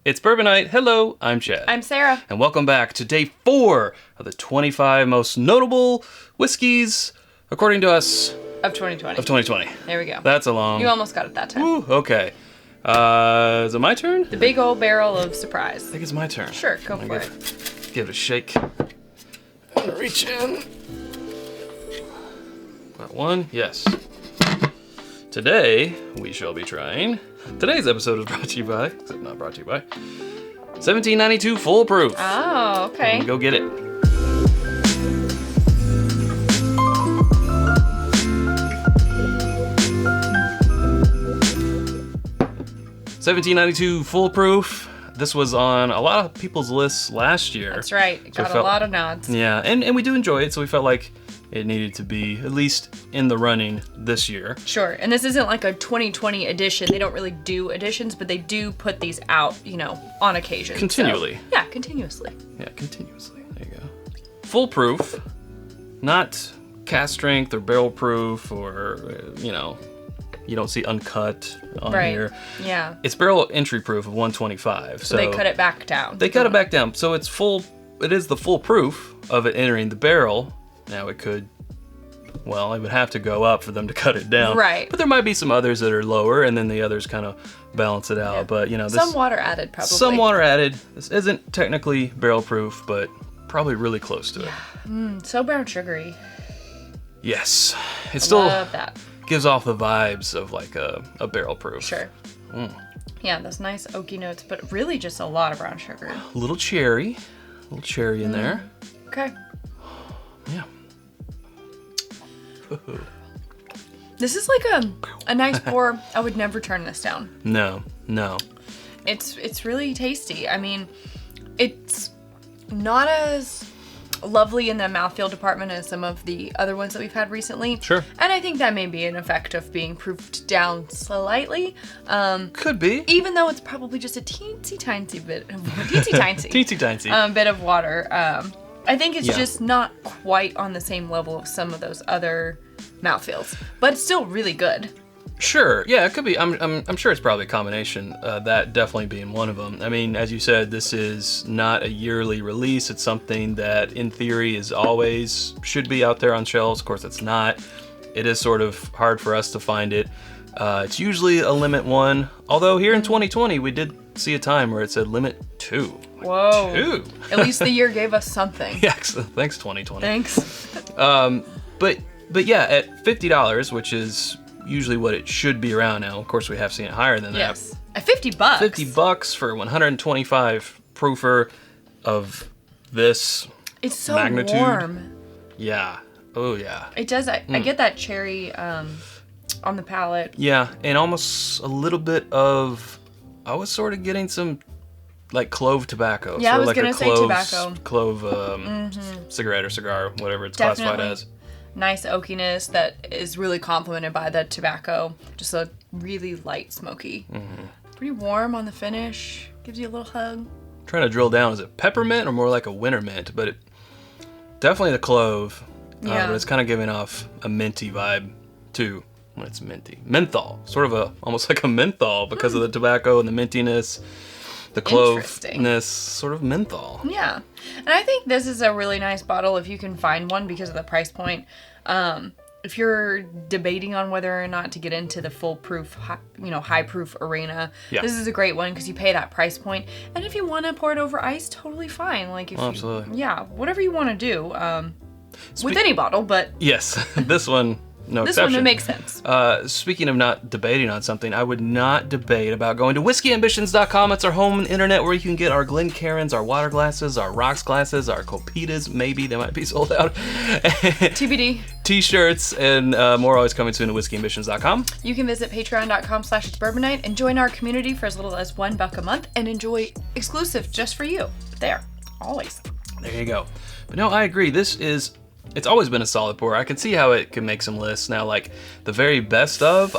It's Bourbon Night. Hello, I'm Chad. I'm Sarah. And welcome back to day 4 of the 25 most notable whiskeys, according to us, Of 2020. of 2020. There we go. That's a long... You almost got it that time. Woo, okay. Is it my turn? The big old barrel of surprise. I think it's my turn. Sure, go I'm for gonna it. give it a shake. I'm gonna reach in. Got one? Yes. Today, we shall be trying... Today's episode is brought to you by, except not brought to you by, 1792 Foolproof. Oh, okay. Go get it. $17.92 Foolproof. This was on a lot of people's lists last year. That's right. It So got a lot of nods. Yeah, and we do enjoy it, so we felt like it needed to be at least in the running this year. Sure. And this isn't like a 2020 edition. They don't really do editions, but they do put these out, on occasion. Continually. So, yeah, continuously. Yeah, continuously. There you go. Foolproof, not cast strength or barrel proof or, you don't see uncut on Right. here. Yeah. It's barrel entry proof of 125. So they cut it back down. They cut it back down. So it's full, it is the full proof of it entering the barrel. Now it could, it would have to go up for them to cut it down. Right. But there might be some others that are lower and then the others kind of balance it out. Yeah. But, this, some water added, probably. some water added. This isn't technically barrel proof, but probably really close to it. So brown sugary. Yes. It still Love that. gives off the vibes of like a barrel proof. Sure. Yeah, those nice oaky notes, but really just a lot of brown sugar. A little cherry in there. Okay. Yeah. This is like a nice pour. I would never turn this down. No. It's really tasty. I mean, it's not as lovely in the mouthfeel department as some of the other ones that we've had recently. Sure. And I think that may be an effect of being proofed down slightly. Could be. Even though it's probably just a teensy tiny bit of Teensy tiny. bit of water. I think it's Yeah. just not quite on the same level of some of those other mouthfeels, but it's still really good. Sure. Yeah, it could be. I'm sure it's probably a combination. That definitely being one of them. I mean, as you said, this is not a yearly release. It's something that, in theory, is always should be out there on shelves. Of course, it's not. It is sort of hard for us to find it. It's usually a limit 1. Although here in 2020, we did see a time where it said limit 2. Whoa. 2. At least the year gave us something. Yeah. Thanks 2020. Thanks. But yeah, at $50, which is usually what it should be around now. Of course, we have seen it higher than that. Yes. At $50. $50 for 125 proofer of this It's so magnitude. warm. Yeah. Oh yeah. It does. I get that cherry on the palate. Yeah, and almost a little bit of. I was sort of getting some like clove tobacco. Yeah, I sort was of like gonna a say clove, tobacco. Clove cigarette or cigar, whatever it's Definitely. classified as. Nice oakiness that is really complemented by the tobacco. Just a really light smoky. Pretty warm on the finish. Gives you a little hug. Trying to drill down, is it peppermint or more like a winter mint? But it definitely the clove. Yeah. But it's kind of giving off a minty vibe too when it's minty. Menthol, sort of almost like a menthol because of the tobacco and the mintiness, the Interesting. cloveness, sort of menthol. Yeah. And I think this is a really nice bottle if you can find one because of the price point. If you're debating on whether or not to get into the foolproof, high proof arena, Yeah. this is a great one because you pay that price point. And if you want to pour it over ice, totally fine. Like if Absolutely. whatever you want to do with any bottle, but Yes, this one, no this exception. one, it makes sense. Speaking of not debating on something, I would not debate about going to whiskeyambitions.com. It's our home internet where you can get our Glencairns, our water glasses, our rocks glasses, our Copitas, maybe they might be sold out. TBD. T-shirts and more always coming soon to whiskeyambitions.com. You can visit patreon.com/itsbourbonnight and join our community for as little as $1 a month and enjoy exclusive just for you. There, always. There you go. But no, I agree. It's always been a solid pour. I can see how it can make some lists. Now, like, the very best of,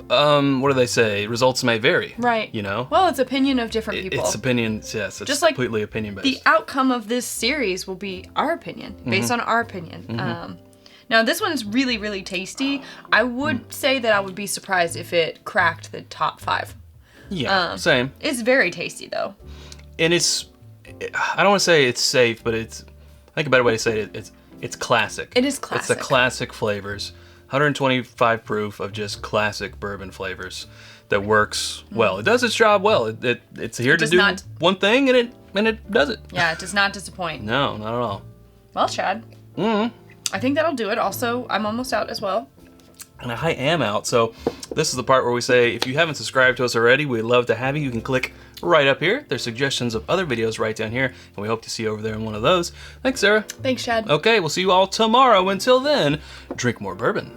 what do they say? Results may vary. Right. Well, it's opinion of different people. It's opinions, yes. It's Just like completely opinion-based. The outcome of this series will be our opinion, based on our opinion. Now, this one is really, really tasty. I would say that I would be surprised if it cracked the top 5. Yeah, same. It's very tasty though. And I don't want to say it's safe, but I think a better way to say it, it's classic. It is classic. It's the classic flavors. 125 proof of just classic bourbon flavors that works well. It does its job well. It's here to do one thing, and it does it. Yeah, it does not disappoint. No, not at all. Well, Chad. I think that'll do it. Also, I'm almost out as well. And I am out. So this is the part where we say, if you haven't subscribed to us already, we'd love to have you. You can click right up here. There's suggestions of other videos right down here, and we hope to see you over there in one of those. Thanks, Sarah. Thanks, Chad. Okay, we'll see you all tomorrow. Until then, drink more bourbon.